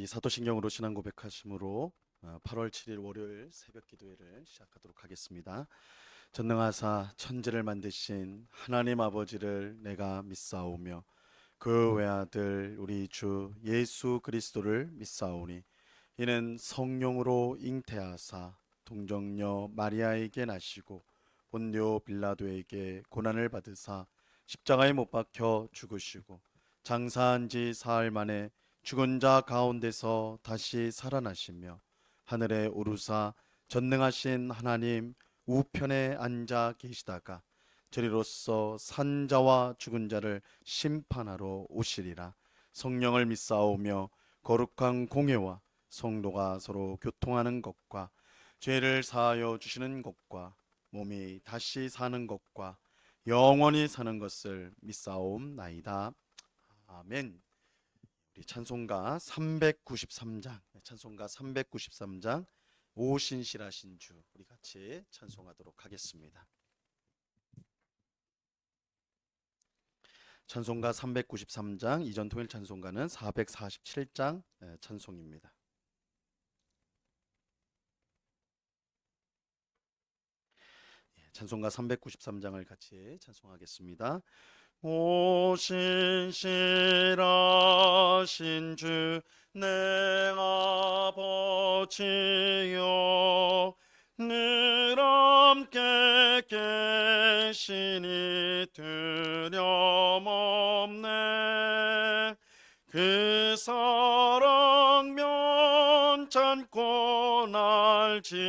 이 사도신경으로 신앙 고백하심으로 8월 7일 월요일 새벽 기도회를 시작하도록 하겠습니다. 전능하사 천지를 만드신 하나님 아버지를 내가 믿사오며 그 외아들 우리 주 예수 그리스도를 믿사오니 이는 성령으로 잉태하사 동정녀 마리아에게 나시고 본디오 빌라도에게 고난을 받으사 십자가에 못 박혀 죽으시고 장사한 지 사흘 만에 죽은 자 가운데서 다시 살아나시며 하늘에 오르사 전능하신 하나님 우편에 앉아 계시다가 저리로서 산자와 죽은 자를 심판하러 오시리라. 성령을 믿사오며 거룩한 공회와 성도가 서로 교통하는 것과 죄를 사하여 주시는 것과 몸이 다시 사는 것과 영원히 사는 것을 믿사옵나이다. 아멘. 우리 찬송가 393장 오신실하신 주 우리 같이 찬송하도록 하겠습니다. 찬송가 393장, 이전 통일 찬송가는 447장 찬송입니다. 찬송가 393장을 같이 찬송하겠습니다. 오신실하신 주 내 아버지여 늘 함께 계시니 두려움없네. 그 사랑 면찮고 날 지키시며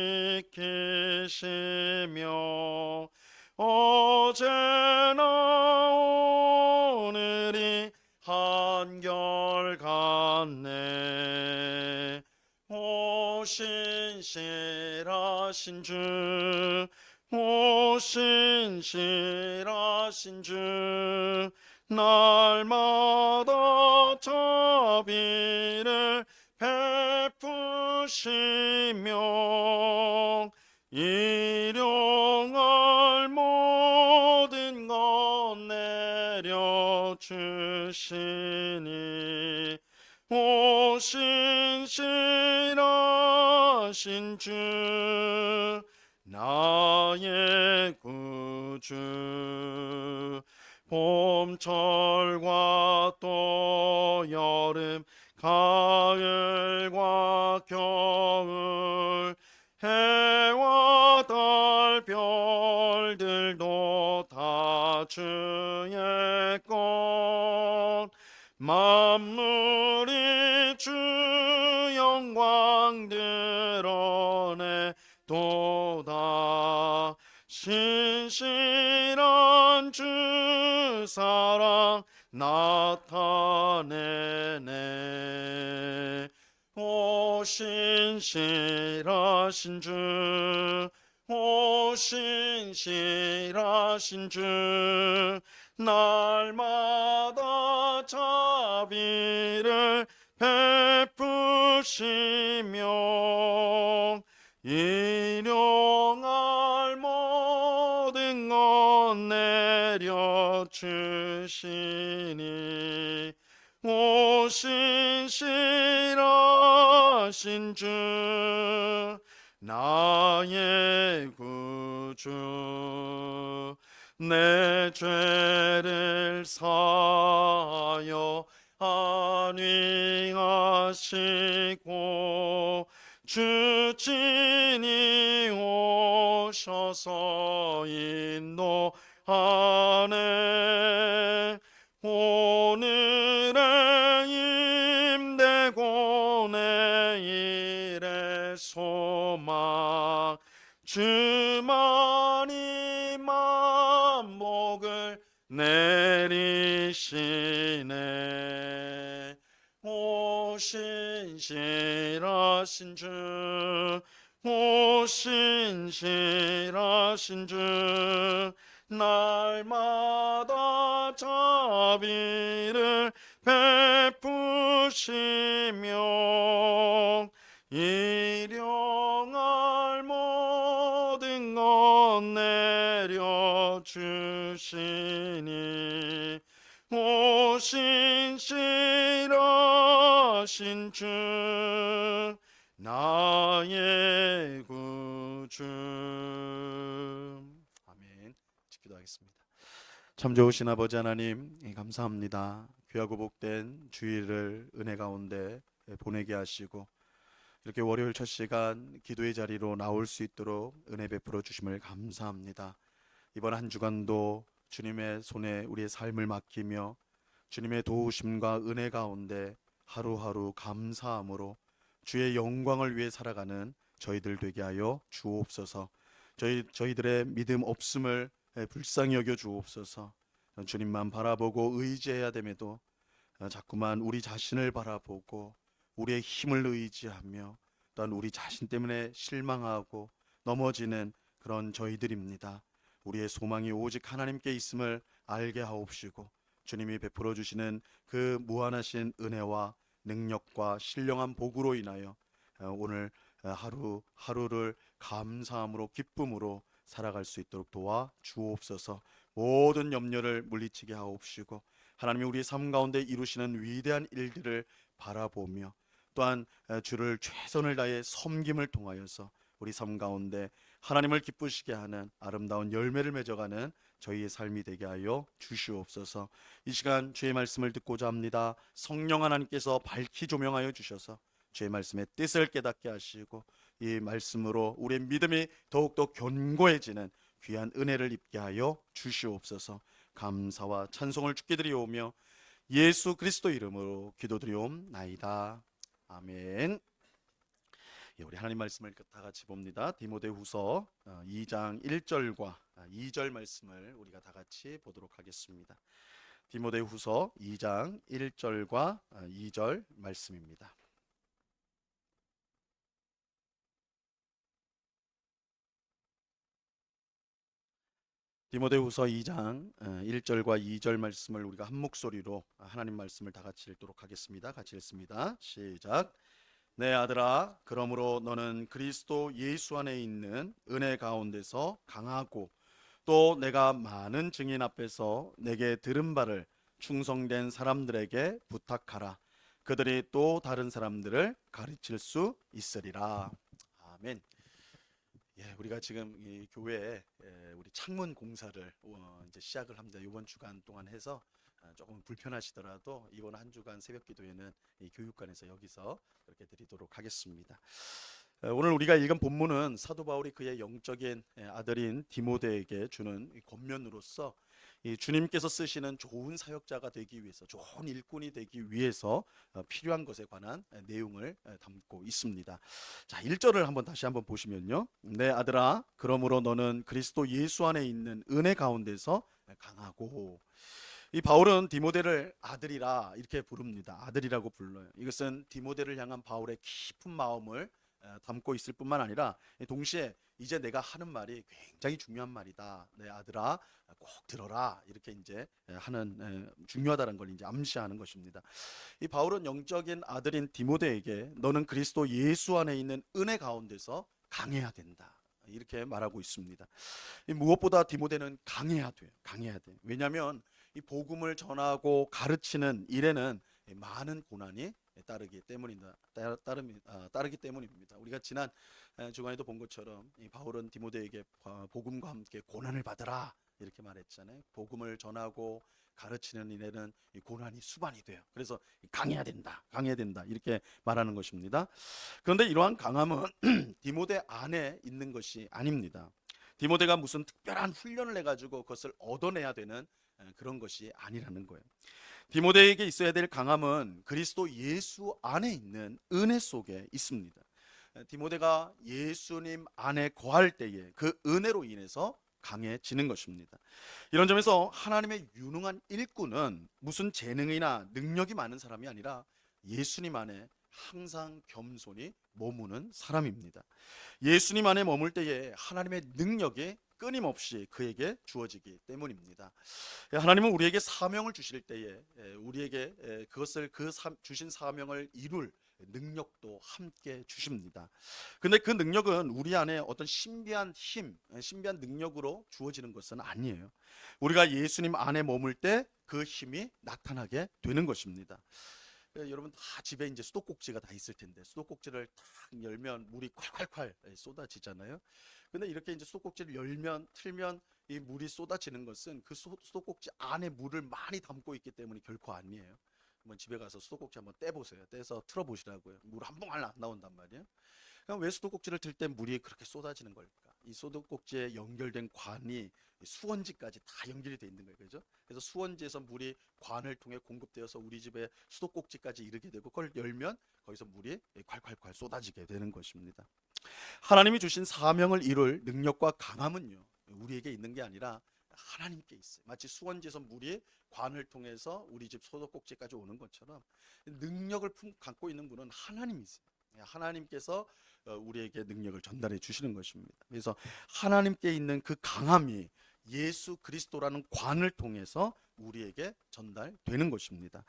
어제나 오늘이 한결같네. 오신실하신 주 오신실하신 주 날마다 자비를 베푸시며 일용할 모든 것 내려주시니 오신실하신 주 나의 구주. 봄철과 또 여름 가을과 겨울 해와 달 별들도 다 주의 것. 만물이 주 영광 드러내도다. 신실한 주 사랑 나타내네. 오신실하신 주 오신실하신 주 날마다 자비를 베푸시며 일용할 모든 것 내려주시니 오신실하신 주 나의 구주. 내 죄를 사하여 안위하시고 주 친히 오셔서 인도하네. 오늘의 힘되고 내일의 소망 주만이 만복을 내리시네. 오신실하신 주 오신실하신 주 날마다 자비를 베푸시며 일용할 모든 것 내려주시니 오신실하신 일하신 주 나의 구주. 아멘. 기도하겠습니다. 참 좋으신 아버지 하나님, 감사합니다. 귀하고 복된 주일을 은혜 가운데 보내게 하시고 이렇게 월요일 첫 시간 기도의 자리로 나올 수 있도록 은혜 베풀어 주심을 감사합니다. 이번 한 주간도 주님의 손에 우리의 삶을 맡기며 주님의 도우심과 은혜 가운데 하루하루 감사함으로 주의 영광을 위해 살아가는 저희들 되게 하여 주옵소서. 저희들의 믿음 없음을 불쌍히 여겨 주옵소서. 주님만 바라보고 의지해야 됨에도 자꾸만 우리 자신을 바라보고 우리의 힘을 의지하며 또한 우리 자신 때문에 실망하고 넘어지는 그런 저희들입니다. 우리의 소망이 오직 하나님께 있음을 알게 하옵시고 주님이 베풀어 주시는 그 무한하신 은혜와 능력과 신령한 복으로 인하여 오늘 하루하루를 감사함으로 기쁨으로 살아갈 수 있도록 도와 주옵소서. 모든 염려를 물리치게 하옵시고 하나님이 우리의 삶 가운데 이루시는 위대한 일들을 바라보며 또한 주를 최선을 다해 섬김을 통하여서 우리 삶 가운데 하나님을 기쁘시게 하는 아름다운 열매를 맺어가는 저희의 삶이 되게 하여 주시옵소서. 이 시간 주의 말씀을 듣고자 합니다. 성령 하나님께서 밝히 조명하여 주셔서 주의 말씀의 뜻을 깨닫게 하시고 이 말씀으로 우리의 믿음이 더욱더 견고해지는 귀한 은혜를 입게 하여 주시옵소서. 감사와 찬송을 주께 드리오며 예수 그리스도 이름으로 기도드리옵나이다. 아멘. 우리 하나님 말씀을 다 같이 봅니다. 디모데후서 2장 1절과 2절 말씀을 우리가 다 같이 보도록 하겠습니다. 디모데후서 2장 1절과 2절 말씀입니다. 디모데후서 2장 1절과 2절 말씀을 우리가 한 목소리로 하나님 말씀을 다 같이 읽도록 하겠습니다. 같이 읽습니다. 시작. 내 아들아, 그러므로 너는 그리스도 예수 안에 있는 은혜 가운데서 강하고 또 내가 많은 증인 앞에서 내게 들은 바를 충성된 사람들에게 부탁하라. 그들이 또 다른 사람들을 가르칠 수 있으리라. 아멘. 우리가 지금 이 교회에 우리 창문 공사를 이제 시작을 합니다. 이번 주간 동안 해서 조금 불편하시더라도 이번 한 주간 새벽 기도회는 이 교육관에서 여기서 그렇게 드리도록 하겠습니다. 오늘 우리가 읽은 본문은 사도 바울이 그의 영적인 아들인 디모데에게 주는 권면으로서 이 주님께서 쓰시는 좋은 사역자가 되기 위해서, 좋은 일꾼이 되기 위해서 필요한 것에 관한 내용을 담고 있습니다. 자, 1절을 한번 다시 한번 보시면요. 내 아들아, 그러므로 너는 그리스도 예수 안에 있는 은혜 가운데서 강하고. 이 바울은 디모데를 아들이라 이렇게 부릅니다. 아들이라고 불러요. 이것은 디모데를 향한 바울의 깊은 마음을 담고 있을 뿐만 아니라 동시에 이제 내가 하는 말이 굉장히 중요한 말이다. 내 아들아, 꼭 들어라. 이렇게 이제 하는 중요하다는 걸 이제 암시하는 것입니다. 이 바울은 영적인 아들인 디모데에게 너는 그리스도 예수 안에 있는 은혜 가운데서 강해야 된다. 이렇게 말하고 있습니다. 무엇보다 디모데는 강해야 돼요. 강해야 돼. 왜냐하면 이 복음을 전하고 가르치는 일에는 많은 고난이 따르기 때문입니다. 우리가 지난 주간에도 본 것처럼 이 바울은 디모데에게 복음과 함께 고난을 받으라 이렇게 말했잖아요. 복음을 전하고 가르치는 일에는 이 고난이 수반이 돼요. 그래서 강해야 된다, 강해야 된다 이렇게 말하는 것입니다. 그런데 이러한 강함은 디모데 안에 있는 것이 아닙니다. 디모데가 무슨 특별한 훈련을 해가지고 그것을 얻어내야 되는 그런 것이 아니라는 거예요. 디모데에게 있어야 될 강함은 그리스도 예수 안에 있는 은혜 속에 있습니다. 디모데가 예수님 안에 거할 때에 그 은혜로 인해서 강해지는 것입니다. 이런 점에서 하나님의 유능한 일꾼은 무슨 재능이나 능력이 많은 사람이 아니라 예수님 안에 항상 겸손히 머무는 사람입니다. 예수님 안에 머물 때에 하나님의 능력이 끊임없이 그에게 주어지기 때문입니다. 하나님은 우리에게 사명을 주실 때에 우리에게 주신 사명을 이룰 능력도 함께 주십니다. 근데 그 능력은 우리 안에 어떤 신비한 힘, 신비한 능력으로 주어지는 것은 아니에요. 우리가 예수님 안에 머물 때 그 힘이 나타나게 되는 것입니다. 여러분 다 집에 이제 수도꼭지가 다 있을 텐데 수도꼭지를 탁 열면 물이 콸콸콸 쏟아지잖아요. 근데 이렇게 이제 수도꼭지를 열면 틀면 이 물이 쏟아지는 것은 그 수도꼭지 안에 물을 많이 담고 있기 때문에 결코 아니에요. 한번 집에 가서 수도꼭지 한번 떼보세요. 떼서 틀어보시라고요. 물 한 봉알 안 나온단 말이에요. 그럼 왜 수도꼭지를 틀 때 물이 그렇게 쏟아지는 걸까? 이 수도꼭지에 연결된 관이 수원지까지 다 연결이 돼 있는 거예요. 그죠? 그래서 수원지에서 물이 관을 통해 공급되어서 우리 집에 수도꼭지까지 이르게 되고 그걸 열면 거기서 물이 콸콸콸 쏟아지게 되는 것입니다. 하나님이 주신 사명을 이룰 능력과 강함은요, 우리에게 있는 게 아니라 하나님께 있어요. 마치 수원지에서 물이 관을 통해서 우리 집 수도꼭지까지 오는 것처럼 능력을 갖고 있는 분은 하나님이세요. 하나님께서 우리에게 능력을 전달해 주시는 것입니다. 그래서 하나님께 있는 그 강함이 예수 그리스도라는 관을 통해서 우리에게 전달되는 것입니다.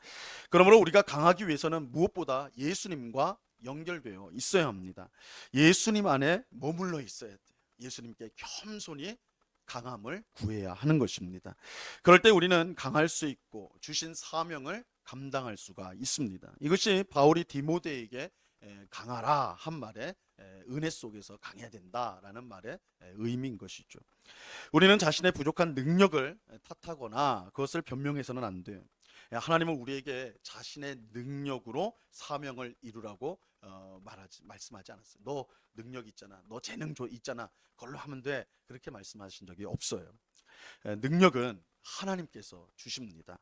그러므로 우리가 강하기 위해서는 무엇보다 예수님과 연결되어 있어야 합니다. 예수님 안에 머물러 있어야 돼요. 예수님께 겸손히 강함을 구해야 하는 것입니다. 그럴 때 우리는 강할 수 있고 주신 사명을 감당할 수가 있습니다. 이것이 바울이 디모데에게 강하라 한 말에 은혜 속에서 강해야 된다라는 말의 의미인 것이죠. 우리는 자신의 부족한 능력을 탓하거나 그것을 변명해서는 안 돼요. 하나님은 우리에게 자신의 능력으로 사명을 이루라고 말씀하지 않았어요. 너 능력 있잖아, 너 재능 있잖아, 그걸로 하면 돼, 그렇게 말씀하신 적이 없어요. 능력은 하나님께서 주십니다.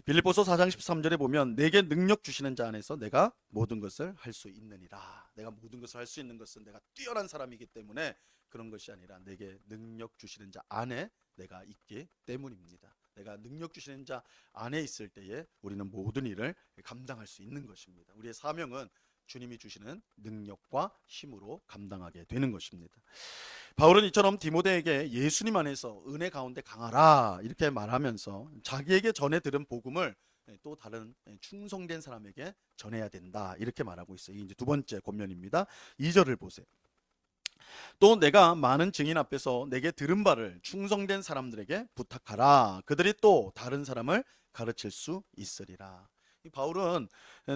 빌립보서 4장 13절에 보면 내게 능력 주시는 자 안에서 내가 모든 것을 할 수 있느니라. 내가 모든 것을 할 수 있는 것은 내가 뛰어난 사람이기 때문에 그런 것이 아니라 내게 능력 주시는 자 안에 내가 있기 때문입니다. 내가 능력 주시는 자 안에 있을 때에 우리는 모든 일을 감당할 수 있는 것입니다. 우리의 사명은 주님이 주시는 능력과 힘으로 감당하게 되는 것입니다. 바울은 이처럼 디모데에게 예수님 안에서 은혜 가운데 강하라 이렇게 말하면서 자기에게 전해 들은 복음을 또 다른 충성된 사람에게 전해야 된다 이렇게 말하고 있어요. 이제 두 번째 권면입니다. 2절을 보세요. 또 내가 많은 증인 앞에서 내게 들은 바를 충성된 사람들에게 부탁하라. 그들이 또 다른 사람을 가르칠 수 있으리라. 바울은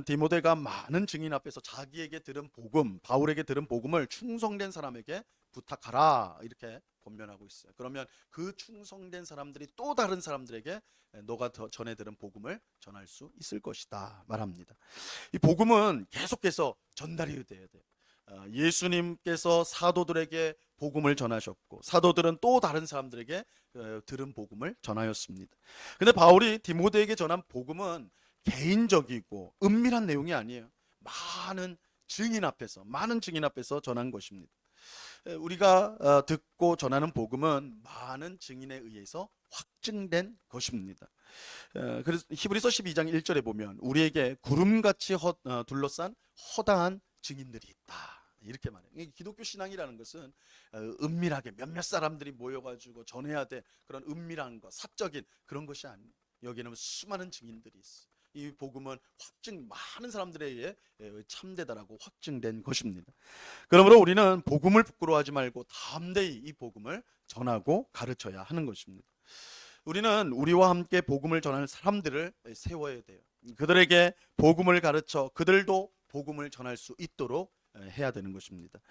디모데가 많은 증인 앞에서 자기에게 들은 복음, 바울에게 들은 복음을 충성된 사람에게 부탁하라 이렇게 권면하고 있어요. 그러면 그 충성된 사람들이 또 다른 사람들에게 너가 전해 들은 복음을 전할 수 있을 것이다 말합니다. 이 복음은 계속해서 전달이 돼야 돼요. 예수님께서 사도들에게 복음을 전하셨고 사도들은 또 다른 사람들에게 들은 복음을 전하였습니다. 근데 바울이 디모데에게 전한 복음은 개인적이고 은밀한 내용이 아니에요. 많은 증인 앞에서 전한 것입니다. 우리가 듣고 전하는 복음은 많은 증인에 의해서 확증된 것입니다. 그래서 히브리서 12장 1절에 보면 우리에게 구름같이 둘러싼 허다한 증인들이 있다 이렇게 말해요. 기독교 신앙이라는 것은 은밀하게 몇몇 사람들이 모여가지고 전해야 돼 그런 은밀한 것, 사적인 그런 것이 아니에요. 여기는 수많은 증인들이 있어요. 이 복음은 많은 사람들에 의해 참되다라고 확증된 것입니다. 그러므로 우리는 복음을 부끄러워하지 말고 담대히 이 복음을 전하고 가르쳐야 하는 것입니다. 우리는 우리와 함께 복음을 전할 사람들을 세워야 돼요. 그들에게 복음을 가르쳐 그들도 복음을 전할 수 있도록 해야 되는 것입니다.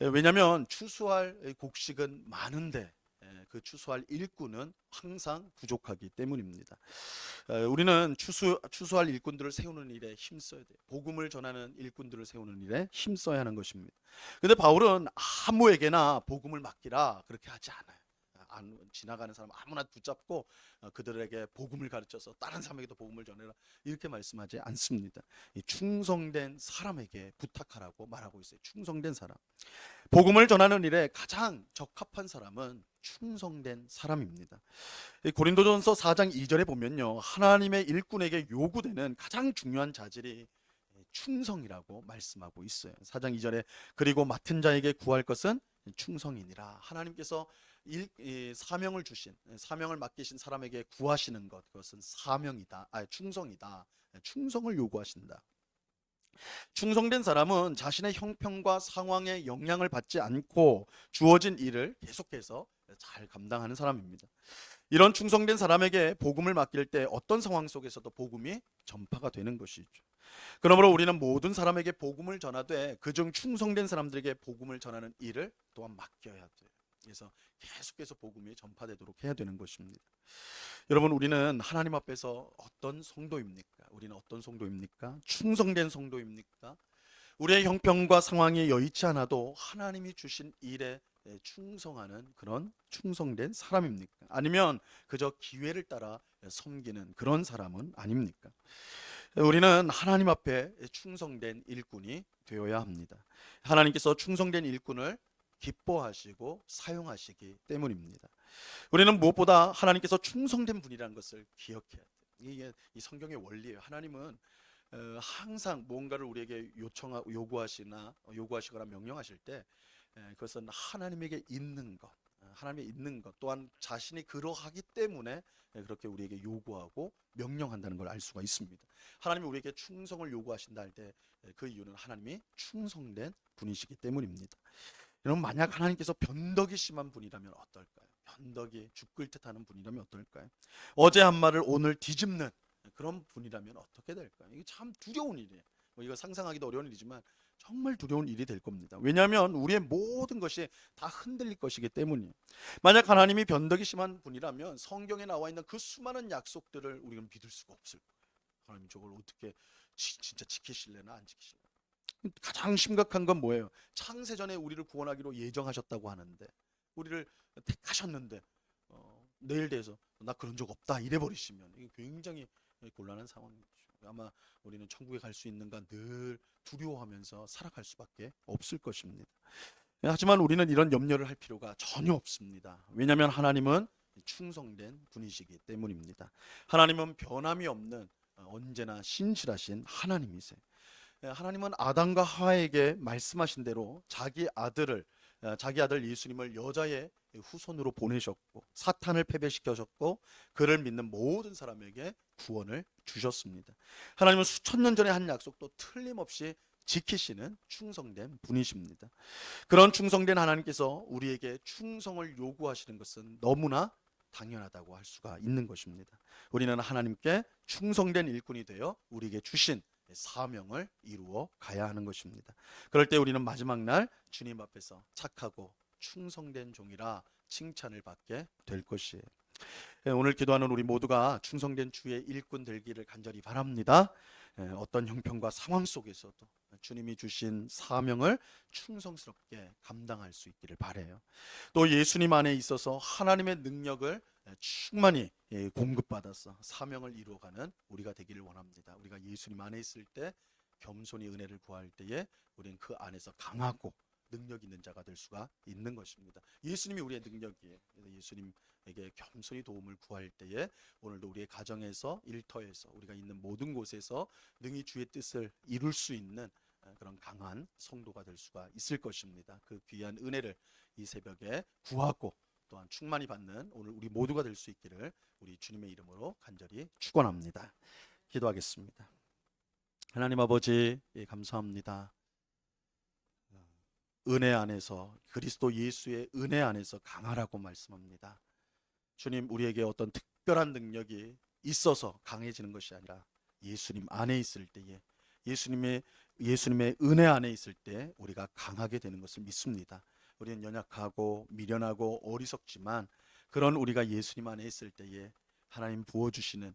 왜냐하면 추수할 곡식은 많은데 그 추수할 일꾼은 항상 부족하기 때문입니다. 우리는 추수할 일꾼들을 세우는 일에 힘써야 돼요. 복음을 전하는 일꾼들을 세우는 일에 힘써야 하는 것입니다. 근데 바울은 아무에게나 복음을 맡기라 그렇게 하지 않아요. 지나가는 사람 아무나 붙잡고 그들에게 복음을 가르쳐서 다른 사람에게도 복음을 전해라 이렇게 말씀하지 않습니다. 충성된 사람에게 부탁하라고 말하고 있어요. 충성된 사람. 복음을 전하는 일에 가장 적합한 사람은 충성된 사람입니다. 고린도전서 4장 2절에 보면요, 하나님의 일꾼에게 요구되는 가장 중요한 자질이 충성이라고 말씀하고 있어요. 4장 2절에 그리고 맡은 자에게 구할 것은 충성이니라. 하나님께서 사명을 맡기신 사람에게 구하시는 것, 그것은 충성이다. 충성을 요구하신다. 충성된 사람은 자신의 형편과 상황에 영향을 받지 않고 주어진 일을 계속해서 잘 감당하는 사람입니다. 이런 충성된 사람에게 복음을 맡길 때 어떤 상황 속에서도 복음이 전파가 되는 것이죠. 그러므로 우리는 모든 사람에게 복음을 전하되 그중 충성된 사람들에게 복음을 전하는 일을 또한 맡겨야 돼요. 그래서 계속해서 복음이 전파되도록 해야 되는 것입니다. 여러분, 우리는 하나님 앞에서 어떤 성도입니까? 우리는 어떤 성도입니까? 충성된 성도입니까? 우리의 형편과 상황이 여의치 않아도 하나님이 주신 일에 충성하는 그런 충성된 사람입니까? 아니면 그저 기회를 따라 섬기는 그런 사람은 아닙니까? 우리는 하나님 앞에 충성된 일꾼이 되어야 합니다. 하나님께서 충성된 일꾼을 기뻐하시고 사용하시기 때문입니다. 우리는 무엇보다 하나님께서 충성된 분이라는 것을 기억해야 돼요. 이게 이 성경의 원리예요. 하나님은 항상 무언가를 우리에게 요구하시거나 명령하실 때 그것은 하나님에게 있는 것, 하나님의 있는 것 또한 자신이 그러하기 때문에 그렇게 우리에게 요구하고 명령한다는 걸 알 수가 있습니다. 하나님이 우리에게 충성을 요구하신다 할 때 그 이유는 하나님이 충성된 분이시기 때문입니다. 여러분, 만약 하나님께서 변덕이 심한 분이라면 어떨까요? 변덕이 죽을 듯하는 분이라면 어떨까요? 어제 한 말을 오늘 뒤집는 그런 분이라면 어떻게 될까요? 이게 참 두려운 일이에요. 이거 상상하기도 어려운 일이지만 정말 두려운 일이 될 겁니다. 왜냐하면 우리의 모든 것이 다 흔들릴 것이기 때문이에요. 만약 하나님이 변덕이 심한 분이라면 성경에 나와 있는 그 수많은 약속들을 우리는 믿을 수가 없을 거예요. 하나님 저걸 어떻게 진짜 지키실래나 안 지키실래나. 가장 심각한 건 뭐예요? 창세전에 우리를 구원하기로 예정하셨다고 하는데, 우리를 택하셨는데 내일 돼서 나 그런 적 없다 이래 버리시면 이게 굉장히 곤란한 상황이죠. 아마 우리는 천국에 갈 수 있는가 늘 두려워하면서 살아갈 수밖에 없을 것입니다. 하지만 우리는 이런 염려를 할 필요가 전혀 없습니다. 왜냐하면 하나님은 충성된 분이시기 때문입니다. 하나님은 변함이 없는 언제나 신실하신 하나님이세요. 하나님은 아담과 하와에게 말씀하신 대로 자기 아들 예수님을 여자의 후손으로 보내셨고 사탄을 패배시켜셨고 그를 믿는 모든 사람에게 구원을 주셨습니다. 하나님은 수천 년 전에 한 약속도 틀림없이 지키시는 충성된 분이십니다. 그런 충성된 하나님께서 우리에게 충성을 요구하시는 것은 너무나 당연하다고 할 수가 있는 것입니다. 우리는 하나님께 충성된 일꾼이 되어 우리에게 주신 사명을 이루어 가야 하는 것입니다. 그럴 때 우리는 마지막 날 주님 앞에서 착하고 충성된 종이라 칭찬을 받게 될 것이에요. 오늘 기도하는 우리 모두가 충성된 주의 일꾼 되기를 간절히 바랍니다. 어떤 형편과 상황 속에서도 주님이 주신 사명을 충성스럽게 감당할 수 있기를 바라요. 또 예수님 안에 있어서 하나님의 능력을 충만히 공급받아서 사명을 이루어가는 우리가 되기를 원합니다. 우리가 예수님 안에 있을 때 겸손히 은혜를 구할 때에 우리는 그 안에서 강하고 능력 있는 자가 될 수가 있는 것입니다. 예수님이 우리의 능력이에요. 그래서 예수님에게 겸손히 도움을 구할 때에 오늘도 우리의 가정에서 일터에서 우리가 있는 모든 곳에서 능히 주의 뜻을 이룰 수 있는 그런 강한 성도가 될 수가 있을 것입니다. 그 귀한 은혜를 이 새벽에 구하고 또한 충만히 받는 오늘 우리 모두가 될 수 있기를 우리 주님의 이름으로 간절히 축원합니다. 기도하겠습니다. 하나님 아버지, 감사합니다. 은혜 안에서 그리스도 예수의 은혜 안에서 강하라고 말씀합니다. 주님, 우리에게 어떤 특별한 능력이 있어서 강해지는 것이 아니라 예수님 안에 있을 때에 예수님의 은혜 안에 있을 때 우리가 강하게 되는 것을 믿습니다. 우리는 연약하고 미련하고 어리석지만 그런 우리가 예수님 안에 있을 때에 하나님 부어주시는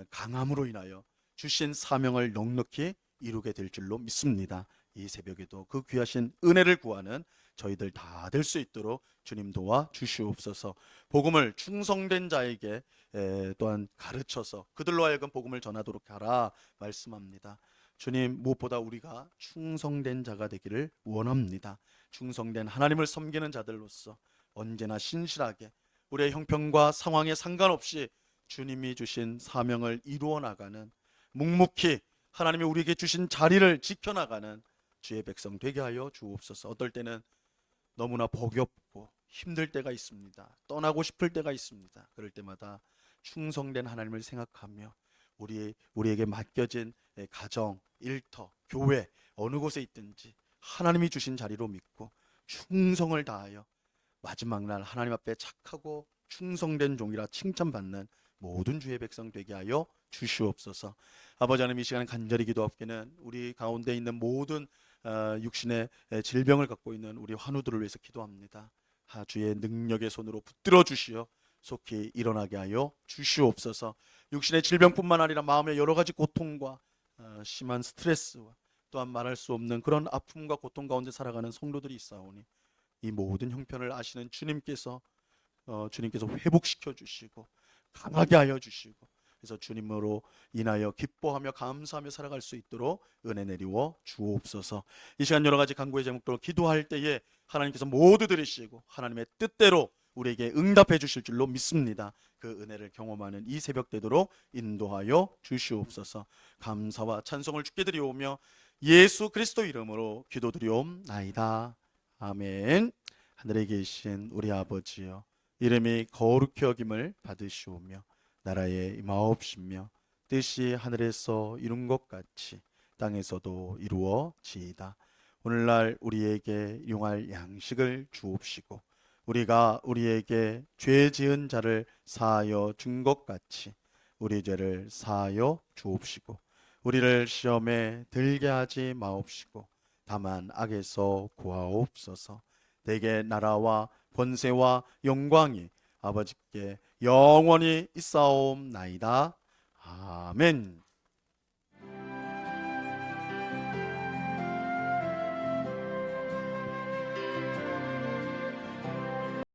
강함으로 인하여 주신 사명을 넉넉히 이루게 될 줄로 믿습니다. 이 새벽에도 그 귀하신 은혜를 구하는 저희들 다 될 수 있도록 주님 도와 주시옵소서. 복음을 충성된 자에게 또한 가르쳐서 그들로 하여금 복음을 전하도록 하라 말씀합니다. 주님, 무엇보다 우리가 충성된 자가 되기를 원합니다. 충성된 하나님을 섬기는 자들로서 언제나 신실하게 우리의 형편과 상황에 상관없이 주님이 주신 사명을 이루어 나가는, 묵묵히 하나님이 우리에게 주신 자리를 지켜나가는 주의 백성 되게 하여 주옵소서. 어떨 때는 너무나 버겁고 힘들 때가 있습니다. 떠나고 싶을 때가 있습니다. 그럴 때마다 충성된 하나님을 생각하며 우리에게 맡겨진 가정, 일터, 교회 어느 곳에 있든지 하나님이 주신 자리로 믿고 충성을 다하여 마지막 날 하나님 앞에 착하고 충성된 종이라 칭찬받는 모든 주의 백성 되게 하여 주시옵소서. 아버지 하나님, 이 시간 간절히 기도하옵기는 우리 가운데 있는 모든 육신의 질병을 갖고 있는 우리 환우들을 위해서 기도합니다. 주의 능력의 손으로 붙들어 주시어 속히 일어나게 하여 주시옵소서. 육신의 질병뿐만 아니라 마음의 여러 가지 고통과 심한 스트레스와 또한 말할 수 없는 그런 아픔과 고통 가운데 살아가는 성도들이 있사오니 이 모든 형편을 아시는 주님께서 회복시켜 주시고 강하게 하여 주시고, 그래서 주님으로 인하여 기뻐하며 감사하며 살아갈 수 있도록 은혜 내리워 주옵소서. 이 시간 여러 가지 간구의 제목들로 기도할 때에 하나님께서 모두 들으시고 하나님의 뜻대로 우리에게 응답해 주실 줄로 믿습니다. 그 은혜를 경험하는 이 새벽 되도록 인도하여 주시옵소서. 감사와 찬송을 주께 드리오며 예수 그리스도 이름으로 기도드리옵나이다. 아멘. 하늘에 계신 우리 아버지여, 이름이 거룩히 여김을 받으시오며 나라의 임하옵시며 뜻이 하늘에서 이룬 것 같이 땅에서도 이루어지이다. 오늘날 우리에게 용할 양식을 주옵시고 우리가 우리에게 죄 지은 자를 사하여 준 것 같이 우리 죄를 사하여 주옵시고 우리를 시험에 들게 하지 마옵시고 다만 악에서 구하옵소서. 대개 나라와 권세와 영광이 아버지께 영원히 있사옵나이다. 아멘.